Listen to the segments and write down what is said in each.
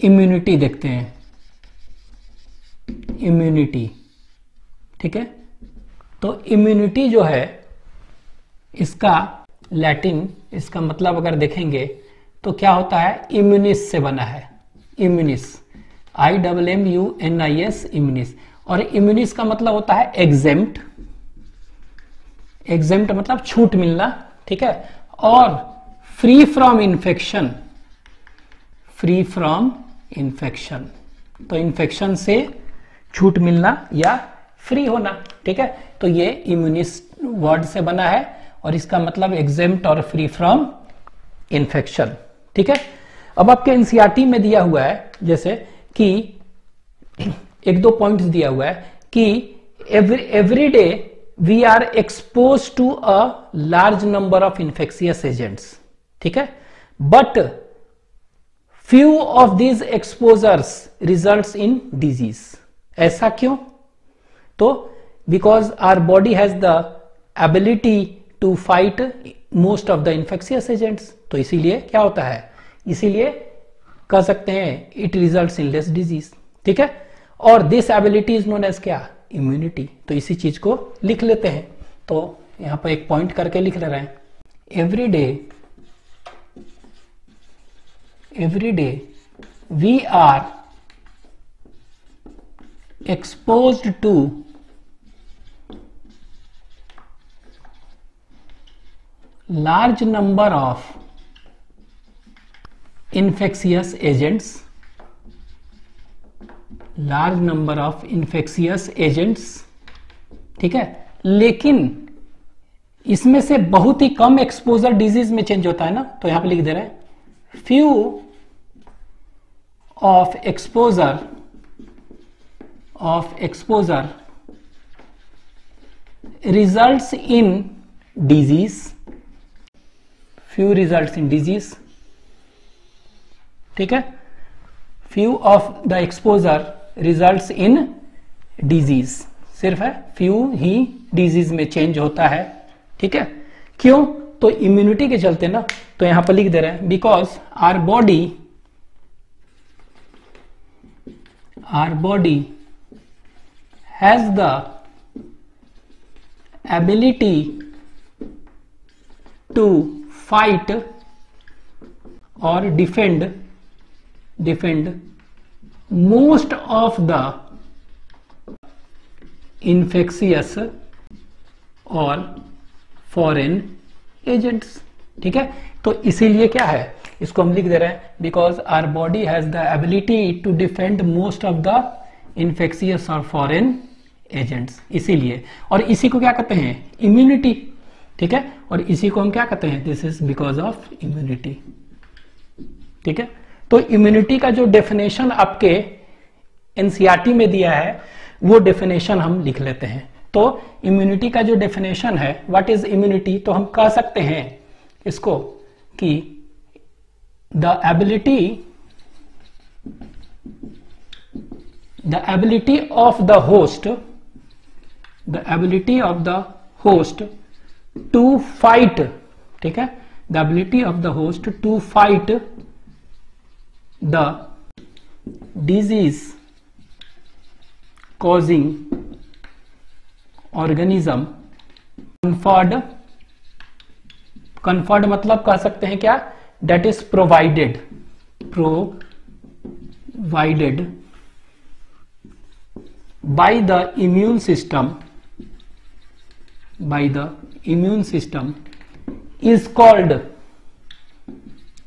Immunity देखते हैं, immunity, ठीक है। तो इम्यूनिटी जो है इसका लैटिन, इसका मतलब अगर देखेंगे तो क्या होता है, इम्यूनिस से बना है, इम्यूनिस, IMMUNIS, इम्यूनिस। और इम्यूनिस का मतलब होता है एग्जेम्प्ट, एग्जेम्प्ट मतलब छूट मिलना, ठीक है। और free from infection, free from infection, तो इन्फेक्शन से छूट मिलना या फ्री होना, ठीक है। तो ये इम्यूनिस वर्ड से बना है और इसका मतलब एग्जेम्प्ट और फ्री फ्रॉम इन्फेक्शन, ठीक है। अब आपके एनसीईआरटी में दिया हुआ है जैसे कि एक दो पॉइंट्स दिया हुआ है कि every day we are expose to a large number of infectious agents, ठीक है, but few of these exposures results in disease. ऐसा क्यों? तो because our body has the ability to fight most of the infectious agents, तो इसीलिए क्या होता है, इसीलिए कह सकते हैं it results in less disease, ठीक है। और this ability is known as क्या, इम्यूनिटी। तो इसी चीज को लिख लेते हैं, तो यहां पर एक पॉइंट करके लिख ले रहे हैं, every day we are exposed to large number of infectious agents, large number of infectious agents, ठीक है। लेकिन इसमें से बहुत ही कम एक्सपोजर डिजीज में चेंज होता है ना, तो यहां पे लिख दे रहे हैं few of exposure results in disease, few results in disease, ठीक है। few of the exposure results in disease, सिर्फ है few ही डिजीज में चेंज होता है, ठीक है। क्यों? तो इम्यूनिटी के चलते ना, तो यहां पर लिख दे रहे हैं because our body has the ability to fight or defend most of the infectious or foreign agents, ठीक है। तो इसीलिए क्या है, इसको हम लिख दे रहे हैं because our body has the ability to defend most of the infectious और फॉरेन एजेंट्स, इसीलिए। और इसी को क्या कहते हैं, इम्यूनिटी, ठीक है। और इसी को हम क्या कहते हैं, this is because of immunity, ठीक है। तो इम्यूनिटी का जो डेफिनेशन आपके एनसीईआरटी में दिया है वो डेफिनेशन हम लिख लेते हैं। तो इम्यूनिटी का जो डेफिनेशन है, व्हाट इज इम्यूनिटी, तो हम कह सकते हैं इसको कि the ability of the host to fight, ठीक है, the ability of the host to fight the disease causing organism conferred मतलब कह सकते हैं क्या, that is provided by the immune system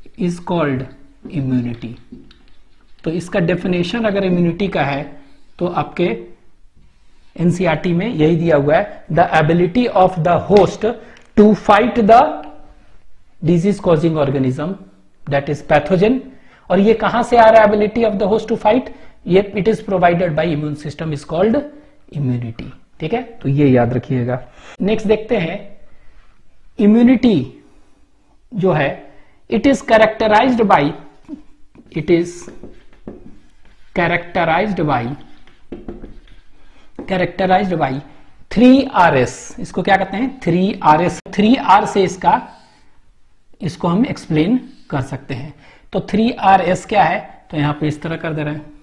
is called immunity। तो इसका डेफिनेशन अगर इम्यूनिटी का है तो आपके एनसीईआरटी में यही दिया हुआ है, the ability of the host to fight the disease causing organism that is pathogen. और ये कहां से आ रहा है, ability of the host to fight, ये it is provided by immune system is called immunity, ठीक है। तो ये याद रखिएगा। नेक्स्ट देखते हैं, इम्यूनिटी जो है it is characterised bye 3Rs। इसको क्या कहते हैं, 3Rs। 3R से इसको हम एक्सप्लेन कर सकते हैं। तो 3Rs क्या है, तो यहां पे इस तरह कर दे रहे हैं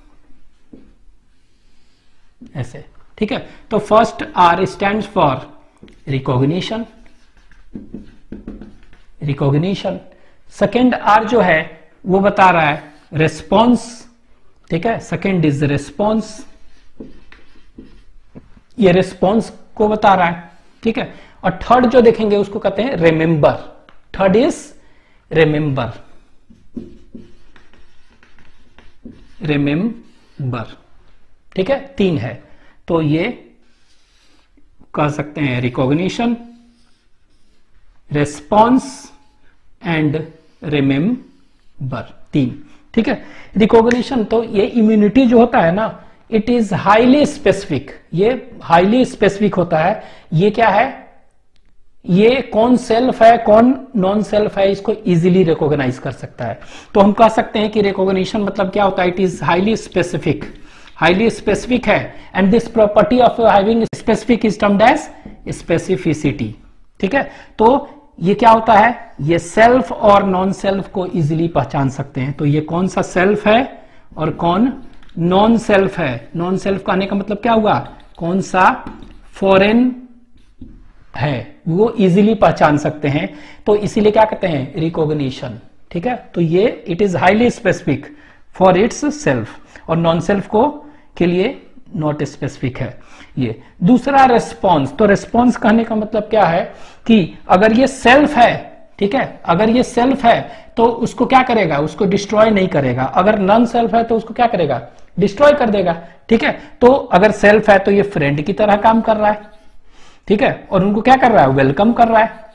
ऐसे, ठीक है। तो first R stands for recognition, recognition. Second R जो है वो बता रहा है रेस्पॉन्स, ठीक है। सेकेंड इज रेस्पॉन्स, ये रेस्पॉन्स को बता रहा है, ठीक है। और थर्ड जो देखेंगे उसको कहते हैं remember, third is remember, remember, ठीक है। तीन है, तो ये कह सकते हैं रिकॉग्निशन, रेस्पॉन्स एंड रिमेंबर, तीन, ठीक है। रिकॉग्निशन, तो ये इम्यूनिटी जो होता है ना, इट इज हाईली स्पेसिफिक, ये हाईली स्पेसिफिक होता है। ये क्या है, ये कौन सेल्फ है कौन नॉन सेल्फ है, इसको इजीली रिकॉग्नाइज कर सकता है। तो हम कह सकते हैं कि रिकॉग्निशन मतलब क्या होता है, it is highly specific, highly specific है। And this property of having specific is termed as specificity, ठीक है। तो ये क्या होता है, ये सेल्फ और नॉन सेल्फ को इजीली पहचान सकते हैं। तो ये कौन सा सेल्फ है और कौन नॉन सेल्फ है। नॉन सेल्फ कहने का मतलब क्या हुआ, कौन सा फॉरेन है, वो इजीली पहचान सकते हैं। तो इसीलिए क्या कहते हैं रिकॉग्निशन, ठीक है। तो ये it is highly specific for its self, और नॉन सेल्फ को के लिए नॉट स्पेसिफिक है ये। दूसरा रेस्पॉन्स, तो रेस्पॉन्स कहने का मतलब क्या है कि अगर ये सेल्फ है, ठीक है, अगर ये सेल्फ है तो उसको क्या करेगा, उसको डिस्ट्रॉय नहीं करेगा। अगर नॉन सेल्फ है तो उसको क्या करेगा, डिस्ट्रॉय कर देगा, ठीक है। तो अगर सेल्फ है तो ये फ्रेंड की तरह काम कर रहा है, ठीक है, और उनको क्या कर रहा है, वेलकम कर रहा है।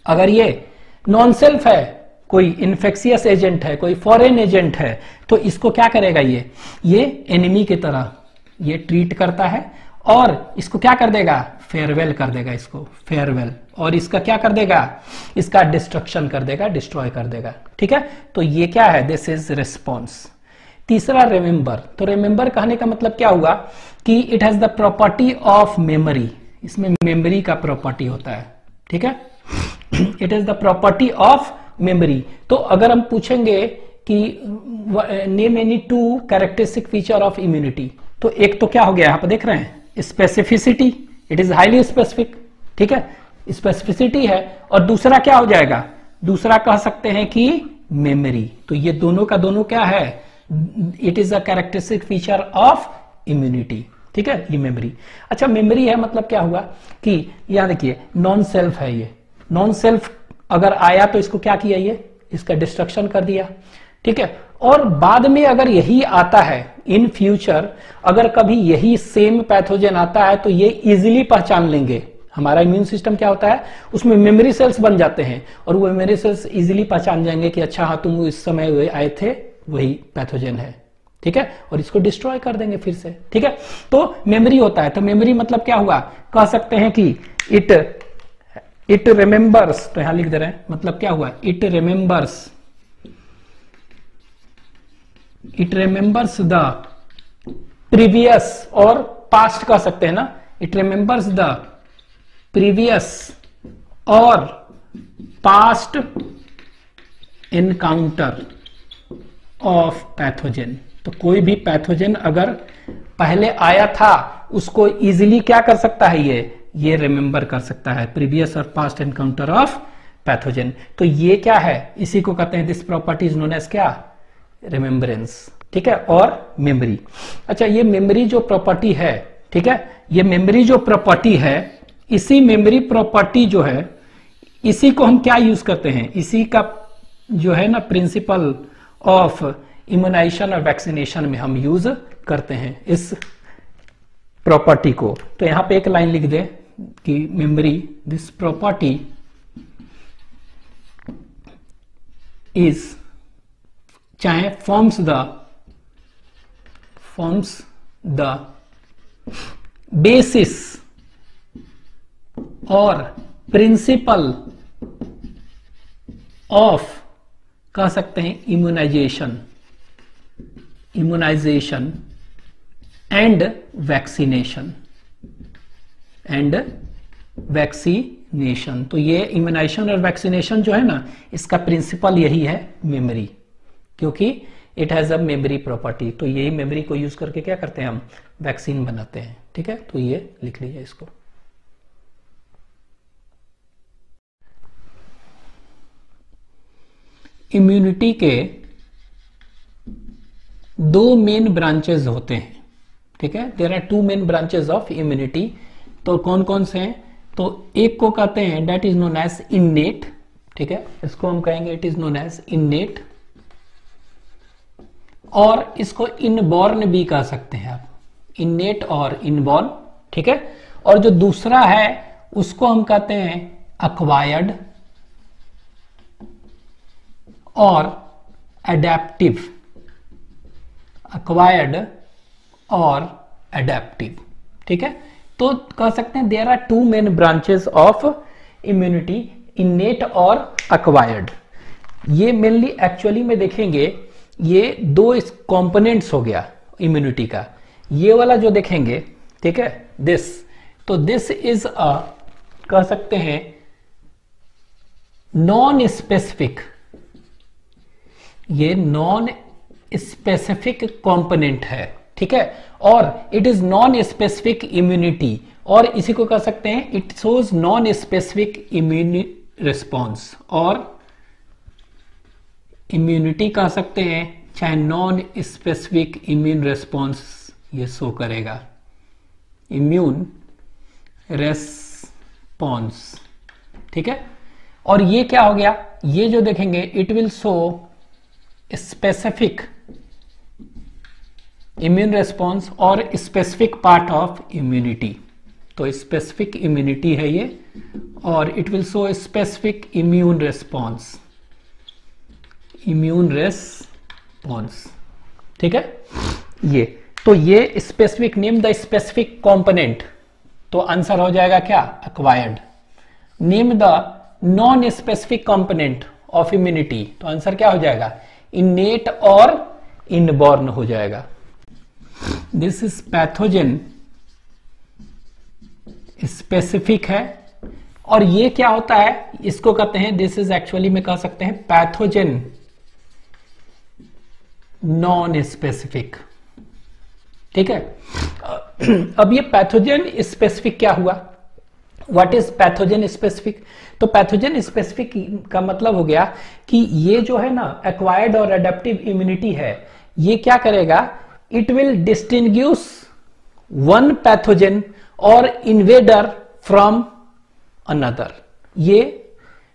अगर ये नॉन सेल्फ है, कोई इन्फेक्शियस एजेंट है, कोई फॉरेन एजेंट है, तो इसको क्या करेगा, ये एनिमी की तरह ये ट्रीट करता है और इसको क्या कर देगा, फेयरवेल कर देगा, इसको फेयरवेल, और इसका क्या कर देगा, इसका डिस्ट्रक्शन कर देगा, डिस्ट्रॉय कर देगा, ठीक है। तो ये क्या है, दिस इज रिस्पॉन्स। तीसरा रिमेंबर, तो रिमेंबर कहने का मतलब क्या हुआ कि it has the property of memory, इसमें मेमोरी का प्रॉपर्टी होता है, ठीक है। It is the property of memory. तो अगर हम पूछेंगे कि name any two characteristic feature of immunity, तो एक तो क्या हो गया, यहां पर देख रहे हैं specificity, it is highly specific, ठीक है, स्पेसिफिसिटी है। और दूसरा क्या हो जाएगा, दूसरा कह सकते हैं कि मेमोरी। तो ये दोनों का दोनों क्या है, it is a characteristic feature of immunity, ठीक है, ये मेमोरी। अच्छा, मेमोरी है मतलब क्या हुआ कि यहां देखिए नॉन सेल्फ है, ये नॉन सेल्फ अगर आया तो इसको क्या किया, ये इसका डिस्ट्रक्शन कर दिया, ठीक है। और बाद में अगर यही आता है, इन फ्यूचर अगर कभी यही सेम पैथोजन आता है तो ये इजीली पहचान लेंगे। हमारा इम्यून सिस्टम क्या होता है, उसमें मेमोरी सेल्स बन जाते हैं और वो मेमोरी सेल्स इजीली पहचान जाएंगे कि अच्छा हाँ तुम इस समय आए थे, वही पैथोजन है, ठीक है, और इसको डिस्ट्रॉय कर देंगे फिर से, ठीक है। तो मेमोरी होता है। तो मेमोरी मतलब क्या हुआ, कह सकते हैं कि इट रिमेंबर्स, तो यहां लिख दे रहे हैं, मतलब क्या हुआ, इट रिमेंबर्स द प्रीवियस, और पास्ट कह सकते हैं ना, इट रिमेंबर्स द प्रीवियस और पास्ट एनकाउंटर ऑफ पैथोजन। तो कोई भी पैथोजन अगर पहले आया था उसको इजीली क्या कर सकता है, ये रिमेंबर कर सकता है, प्रीवियस और पास्ट एनकाउंटर ऑफ पैथोजन। तो ये क्या है, इसी को कहते हैं, this property is known as क्या, रिमेम्बरेंस, ठीक है, और मेमोरी। अच्छा, ये मेमोरी जो प्रॉपर्टी है, ठीक है, ये मेमोरी जो प्रॉपर्टी है, इसी मेमोरी प्रॉपर्टी जो है, इसी को हम क्या यूज करते हैं, इसी का जो है ना प्रिंसिपल ऑफ इम्यूनाइजेशन और वैक्सीनेशन में हम यूज करते हैं इस प्रॉपर्टी को। तो यहां पे एक लाइन लिख दे कि मेमोरी, दिस प्रॉपर्टी इज, चाहे फॉर्म्स द बेसिस और प्रिंसिपल ऑफ, कह सकते हैं इम्यूनाइजेशन एंड वैक्सीनेशन। तो ये इम्यूनाइजेशन और वैक्सीनेशन जो है ना, इसका प्रिंसिपल यही है मेमोरी, क्योंकि it has a memory property. तो यही मेमोरी को यूज करके क्या करते हैं हम, वैक्सीन बनाते हैं। ठीक है, तो ये लिख लीजिए इसको। इम्यूनिटी के दो मेन ब्रांचेस होते हैं। ठीक है, there are two main branches of immunity. तो कौन कौन से हैं, तो एक को कहते हैं that is known as innate. ठीक है, इसको हम कहेंगे it is known as innate, और इसको इनबॉर्न भी कह सकते हैं आप, इन्नेट और इनबॉर्न। ठीक है, और जो दूसरा है उसको हम कहते हैं अक्वायर्ड और एडेप्टिव। अक्वायर्ड और एडेप्टिव। ठीक है, तो कह सकते हैं there are two main branches of immunity, innate और अक्वायर्ड। ये मेनली एक्चुअली में देखेंगे ये दो कंपोनेंट्स हो गया इम्यूनिटी का। ये वाला जो देखेंगे, ठीक है, दिस, तो दिस इज अ, कह सकते हैं नॉन स्पेसिफिक, ये नॉन स्पेसिफिक कंपोनेंट है। ठीक है, और it is non specific immunity, और इसी को कह सकते हैं it shows non specific immune response, और इम्यूनिटी कह सकते हैं चाहे नॉन स्पेसिफिक इम्यून रिस्पॉन्स ये शो करेगा, इम्यून रेस्पॉन्स। ठीक है, और ये क्या हो गया, ये जो देखेंगे it will show specific immune response और स्पेसिफिक पार्ट ऑफ इम्यूनिटी। तो स्पेसिफिक इम्यूनिटी है ये, और it will show specific immune response, immune response. ठीक है, ये तो ये specific, name the specific component, तो आंसर हो जाएगा क्या, acquired. Name the non specific component of immunity, तो आंसर क्या हो जाएगा, इन्नेट और इनबॉर्न हो जाएगा। दिस इज पैथोजन स्पेसिफिक है, और ये क्या होता है, इसको कहते हैं, दिस इज एक्चुअली में कह सकते हैं पैथोजन नॉन स्पेसिफिक। ठीक है, अब ये पैथोजन स्पेसिफिक क्या हुआ, व्हाट इज पैथोजन स्पेसिफिक, तो पैथोजन स्पेसिफिक का मतलब हो गया कि ये जो है ना एक्वायर्ड और एडेप्टिव इम्यूनिटी है, ये क्या करेगा, it will distinguish one pathogen और इन्वेडर फ्रॉम अनदर, ये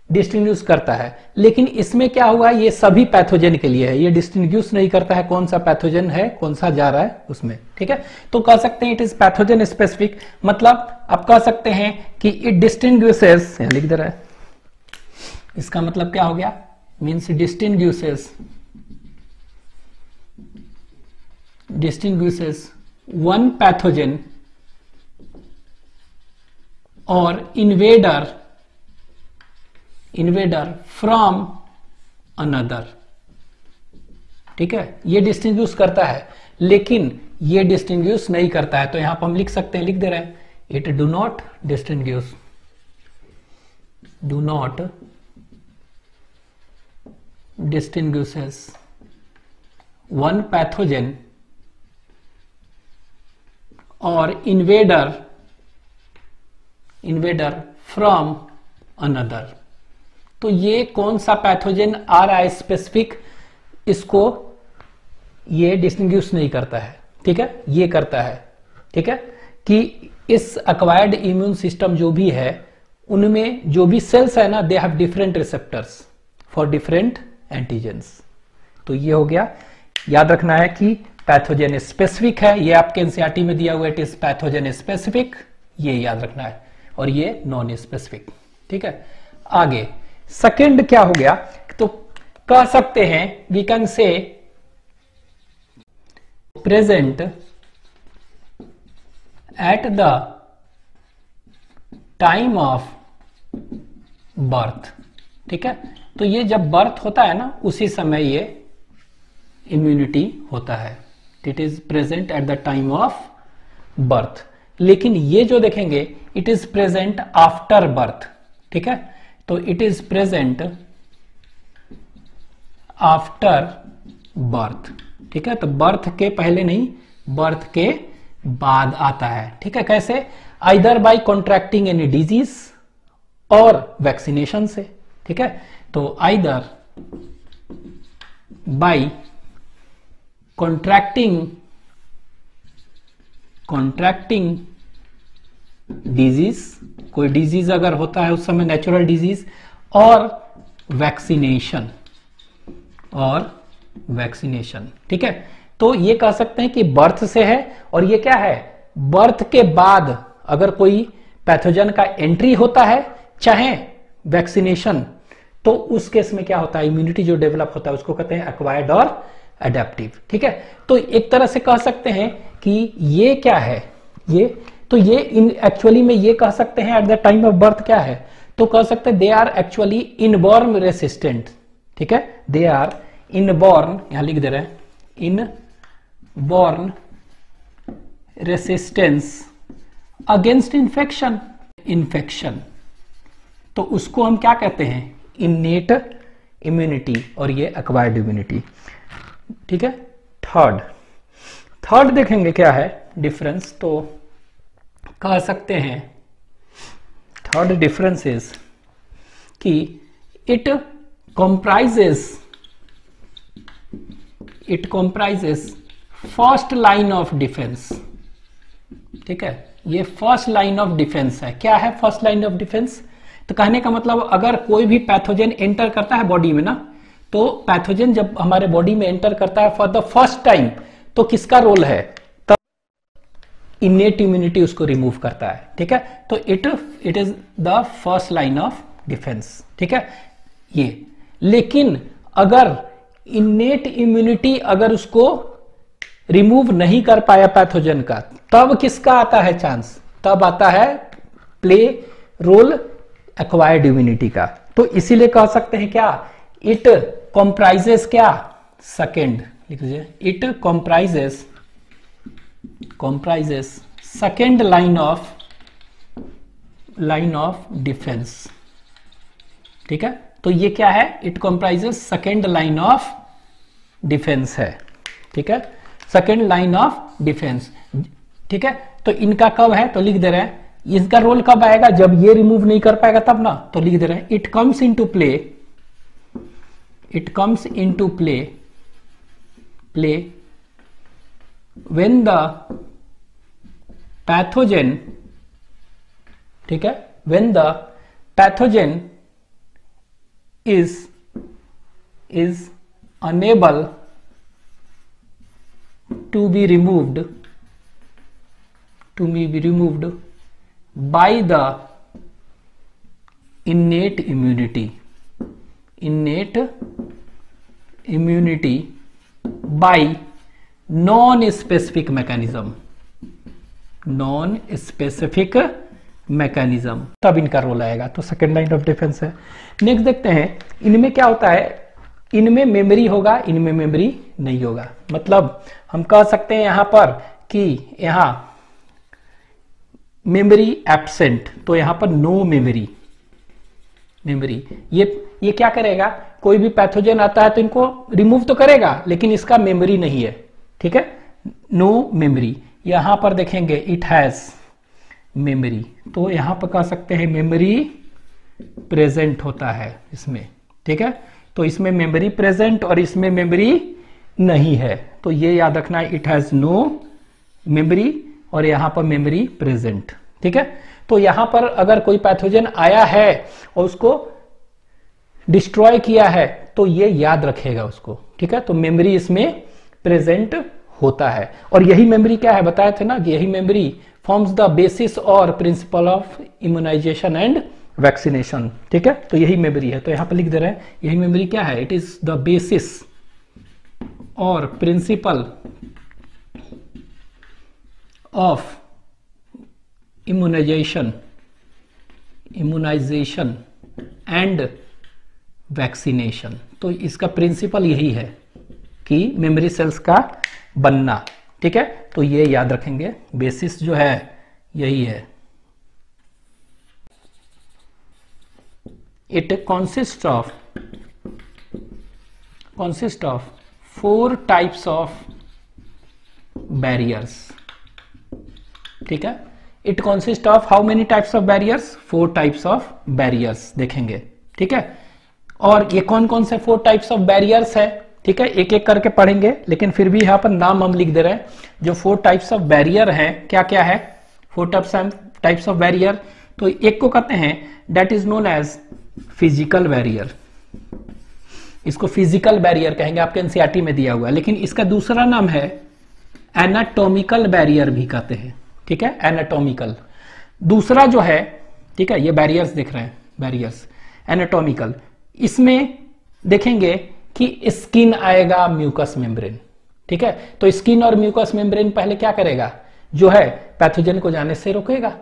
डिस्टिंग्विश करता है। लेकिन इसमें क्या हुआ, ये सभी पैथोजन के लिए है, ये डिस्टिंग्विश नहीं करता है कौन सा पैथोजन है, कौन सा जा रहा है उसमें। ठीक है, तो कह सकते हैं इट इज पैथोजन स्पेसिफिक, मतलब आप कह सकते हैं कि इट डिस्टिंग्विशेस, लिख दे रहा है, इसका मतलब क्या हो गया, मीन्स डिस्टिंग्विशेस वन पैथोजन और इन्वेडर फ्रॉम अनदर। ठीक है, ये डिस्टिंग्विश करता है, लेकिन ये डिस्टिंग्विश नहीं करता है, तो यहां पर हम लिख सकते हैं, लिख दे रहे हैं, it do not distinguishes one pathogen or invader from another। तो ये कौन सा पैथोजन आ रहा है स्पेसिफिक, इसको ये डिस्टिंग्विश नहीं करता है। ठीक है, ये करता है। ठीक है, कि इस एक्वायर्ड इम्यून सिस्टम जो भी है उनमें जो भी सेल्स है ना, they have different receptors for different antigens. तो ये हो गया, याद रखना है कि पैथोजन स्पेसिफिक है, ये आपके एनसीईआरटी में दिया हुआ, इट इज पैथोजन स्पेसिफिक, ये याद रखना है, और ये नॉन स्पेसिफिक। ठीक है, आगे सेकंड क्या हो गया, तो कह सकते हैं we can say present at the time of birth. ठीक है, तो ये जब बर्थ होता है ना, उसी समय ये इम्यूनिटी होता है, it is present at the time of birth. लेकिन ये जो देखेंगे it is present after birth. ठीक है, तो it is present after birth. ठीक है, तो बर्थ के पहले नहीं, बर्थ के बाद आता है। ठीक है, कैसे? Either bye contracting any disease और वैक्सीनेशन से। ठीक है, तो आइदर बाय कॉन्ट्रैक्टिंग डिजीज, कोई डिजीज अगर होता है उस समय नेचुरल डिजीज, और वैक्सीनेशन, ठीक है, तो ये कह सकते हैं कि बर्थ से है। और ये क्या है? बर्थ के बाद अगर कोई पैथोजन का एंट्री होता है चाहे वैक्सीनेशन, तो उस केस में क्या होता है? इम्यूनिटी जो डेवलप होता है उसको कहते हैं एक्वायर्ड और एडेप्टिव। ठीक है, तो एक तरह से कह सकते हैं कि ये क्या है, ये तो ये एक्चुअली में ये कह सकते हैं at the time of birth क्या है, तो कह सकते हैं they are actually inborn resistant. ठीक है, दे आर इनबॉर्न, यहां लिख दे रहे हैं, इनबॉर्न रेसिस्टेंस अगेंस्ट इन्फेक्शन, तो उसको हम क्या कहते हैं? इनेट इम्यूनिटी, और ये एक्वायर्ड इम्यूनिटी। ठीक है, थर्ड देखेंगे क्या है डिफरेंस, तो कह सकते हैं थर्ड डिफरेंस इज कि it comprises first line of defence. ठीक है, ये फर्स्ट लाइन ऑफ डिफेंस है। क्या है फर्स्ट लाइन ऑफ डिफेंस? तो कहने का मतलब अगर कोई भी पैथोजन एंटर करता है बॉडी में ना, तो पैथोजन जब हमारे बॉडी में एंटर करता है फॉर द फर्स्ट टाइम, तो किसका रोल है? तब इनेट इम्यूनिटी उसको रिमूव करता है। ठीक है, तो it is the first line of defence. ठीक है, ये लेकिन अगर इनेट इम्यूनिटी अगर उसको रिमूव नहीं कर पाया पैथोजन का, तब किसका आता है चांस? तब आता है प्ले रोल एक्वायर्ड इम्यूनिटी का। तो इसीलिए कह सकते हैं क्या? इट कंप्राइजेस क्या? सेकेंड लिख लीजिए, it comprises second line of defence. ठीक है, तो ये क्या है? It comprises second line of defence है। ठीक है, सेकेंड लाइन ऑफ डिफेंस। ठीक है, तो इनका कब है? तो लिख दे रहे हैं इसका रोल कब आएगा? जब ये रिमूव नहीं कर पाएगा तब ना, तो लिख दे रहे हैं it comes into play when the pathogen, ठीक है, when the pathogen is unable to be removed by the innate immunity by non-specific mechanism, तब इनका रोल आएगा। तो सेकेंड लाइन ऑफ डिफेंस है। नेक्स्ट देखते हैं इनमें क्या होता है। इनमें मेमोरी होगा, इनमें मेमोरी नहीं होगा। मतलब हम कह सकते हैं यहां पर कि यहां मेमोरी एब्सेंट, तो यहां पर नो मेमोरी। ये क्या करेगा? कोई भी पैथोजन आता है तो इनको रिमूव तो करेगा, लेकिन इसका मेमोरी नहीं है। ठीक है, नो मेमोरी। यहां पर देखेंगे इट हैज मेमोरी, तो यहां पर कह सकते हैं मेमोरी प्रेजेंट होता है इसमें। ठीक है, तो इसमें मेमोरी प्रेजेंट और इसमें मेमोरी नहीं है, तो ये याद रखना है, इट हैज नो मेमोरी और यहां पर मेमोरी प्रेजेंट। ठीक है, तो यहां पर अगर कोई पैथोजन आया है और उसको डिस्ट्रॉय किया है, तो ये याद रखेगा उसको। ठीक है, तो मेमोरी इसमें प्रेजेंट होता है। और यही मेमोरी क्या है? बताए थे ना कि यही मेमोरी फॉर्म्स द बेसिस और principle of immunization and vaccination. ठीक है, तो यही मेमोरी है। तो यहां पर लिख दे रहे हैं यही मेमोरी क्या है? इट इज द बेसिस और principle of immunization and vaccination. तो इसका प्रिंसिपल यही है कि मेमोरी सेल्स का बनना। ठीक है, तो ये याद रखेंगे, बेसिस जो है यही है। It consist of 4 types of barriers, ठीक है। It consist of how many types of barriers, 4 types of barriers देखेंगे, ठीक है। और ये कौन कौन से 4 टाइप्स ऑफ बैरियर्स है, ठीक है, एक एक करके पढ़ेंगे, लेकिन फिर भी यहां पर नाम हम लिख दे रहे हैं। जो 4 टाइप्स ऑफ बैरियर है, क्या क्या है 4 टाइप्स ऑफ बैरियर। तो एक को कहते हैं that is known as physical barrier, इसको फिजिकल बैरियर कहेंगे, आपके एनसीईआरटी में दिया हुआ है। लेकिन इसका दूसरा नाम है एनाटॉमिकल बैरियर भी कहते हैं, ठीक है, एनाटॉमिकल। दूसरा जो है, ठीक है, ये बैरियर्स दिख रहे हैं, बैरियर्स एनाटॉमिकल। इसमें देखेंगे कि स्किन आएगा, म्यूकस मेम्ब्रेन, ठीक है। तो स्किन और म्यूकस मेम्ब्रेन पहले क्या करेगा, जो है पैथोजन को जाने से रोकेगा,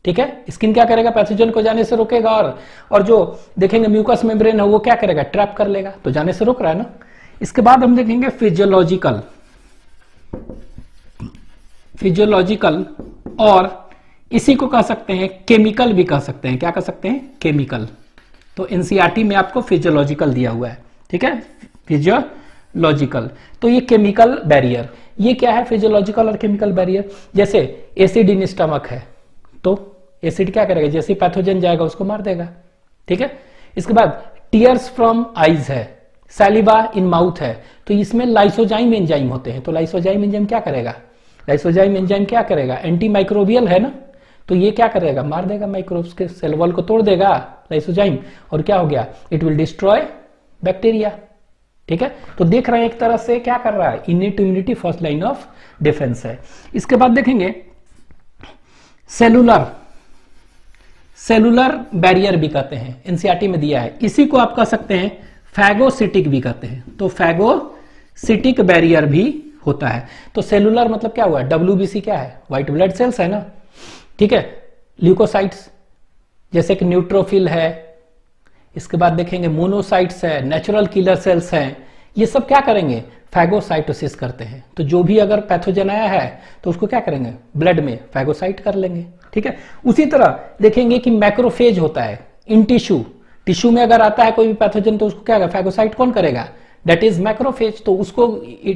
ठीक है। स्किन क्या करेगा, पैथोजन को जाने से रोकेगा, और जो देखेंगे म्यूकस मेम्ब्रेन है वो क्या करेगा, ट्रैप कर लेगा, तो जाने से रोक रहा है ना। इसके बाद हम देखेंगे फिजियोलॉजिकल, और इसी को कह सकते हैं केमिकल भी कह सकते हैं। क्या कह सकते हैं, केमिकल। तो एनसीईआरटी में आपको फिजियोलॉजिकल दिया हुआ है, ठीक है, फिजियोलॉजिकल। तो ये केमिकल बैरियर, ये क्या है फिजियोलॉजिकल और केमिकल बैरियर। जैसे एसिड इन स्टमक है, तो एसिड क्या करेगा, जैसे पैथोजन जाएगा उसको मार देगा, ठीक है। इसके बाद टीयर्स फ्रॉम आईज है, सैलिवा इन माउथ है, तो इसमें लाइसोजाइम एंजाइम होते हैं। तो लाइसोजाइम एंजाइम क्या करेगा, लाइसोजाइम एंजाइम क्या करेगा, एंटी माइक्रोबियल है ना, तो ये क्या करेगा, मार देगा माइक्रोब्स के, सेल वॉल को तोड़ देगा लाइसोजाइम, और क्या हो गया, इट विल डिस्ट्रॉय बैक्टीरिया, ठीक है। तो देख रहे हैं एक तरह से क्या कर रहा है, innate immunity first line of defence है। इसके बाद देखेंगे सेलुलर बैरियर भी कहते हैं, एनसीईआरटी में दिया है। इसी को आप कह सकते हैं फैगोसिटिक भी कहते हैं। तो फैगोसिटिक बैरियर भी होता है। तो सेलुलर मतलब क्या हुआ, WBC क्या है, व्हाइट ब्लड सेल्स है ना, ठीक है। ल्यूकोसाइट्स जैसे कि न्यूट्रोफिल है, इसके बाद देखेंगे मोनोसाइट्स है, नेचुरल किलर सेल्स हैं, ये सब क्या करेंगे, फैगोसाइटोसिस करते हैं। तो जो भी अगर पैथोजन आया है तो उसको क्या करेंगे, ब्लड में फैगोसाइट कर लेंगे, ठीक है। उसी तरह देखेंगे कि मैक्रोफेज होता है इन टिश्यू में अगर आता है कोई भी पैथोजन तो उसको क्या, फैगोसाइट कौन करेगा, दैट इज मैक्रोफेज। तो उसको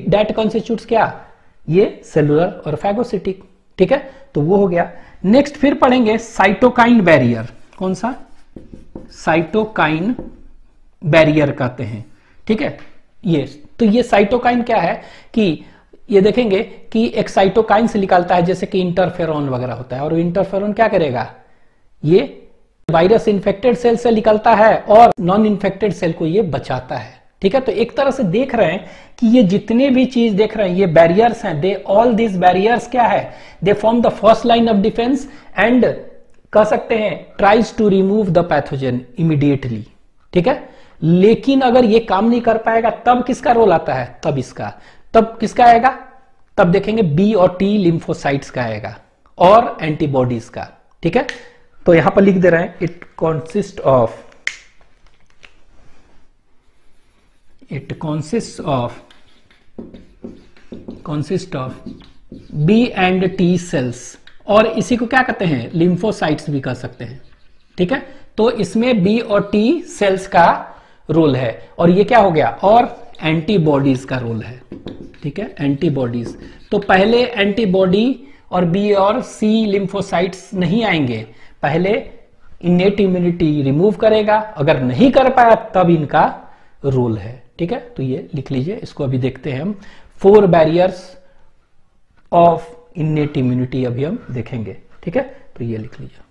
दैट कॉन्स्टिट्यूट्स क्या, ये सेलुलर और फैगोसिटिक, ठीक है। तो वो हो गया। नेक्स्ट फिर पढ़ेंगे साइटोकाइन बैरियर। कौन सा, साइटोकाइन बैरियर कहते हैं, ठीक है। ये तो ये साइटोकाइन क्या है कि ये देखेंगे कि एक साइटोकाइन से निकलता है, जैसे कि इंटरफेरॉन वगैरह होता है, और इंटरफेरॉन क्या करेगा, ये वायरस इन्फेक्टेड सेल से निकलता है और नॉन इन्फेक्टेड सेल को ये बचाता है, ठीक है। तो एक तरह से देख रहे हैं कि ये जितने भी चीज देख रहे हैं ये बैरियर्स हैं, दे ऑल दिस बैरियर्स क्या है, they form the first line of defence and कह सकते हैं tries to remove the pathogen immediately, ठीक है। लेकिन अगर ये काम नहीं कर पाएगा तब किसका रोल आता है, तब किसका आएगा, तब देखेंगे बी और टी लिम्फोसाइट्स का आएगा और एंटीबॉडीज का, ठीक है। तो यहां पर लिख दे रहे हैं it consist of B and T cells, और इसी को क्या कहते हैं, लिम्फोसाइट्स भी कह सकते हैं, ठीक है। तो इसमें बी और टी सेल्स का रोल है, और ये क्या हो गया, और एंटीबॉडीज का रोल है, ठीक है, एंटीबॉडीज। तो पहले एंटीबॉडी और बी और सी लिम्फोसाइट्स नहीं आएंगे, पहले इनेट इम्यूनिटी रिमूव करेगा, अगर नहीं कर पाया तब इनका रोल है, ठीक है। तो ये लिख लीजिए, इसको अभी देखते हैं हम। 4 बैरियर्स ऑफ इनेट इम्यूनिटी अभी हम देखेंगे, ठीक है। तो ये लिख लीजिए।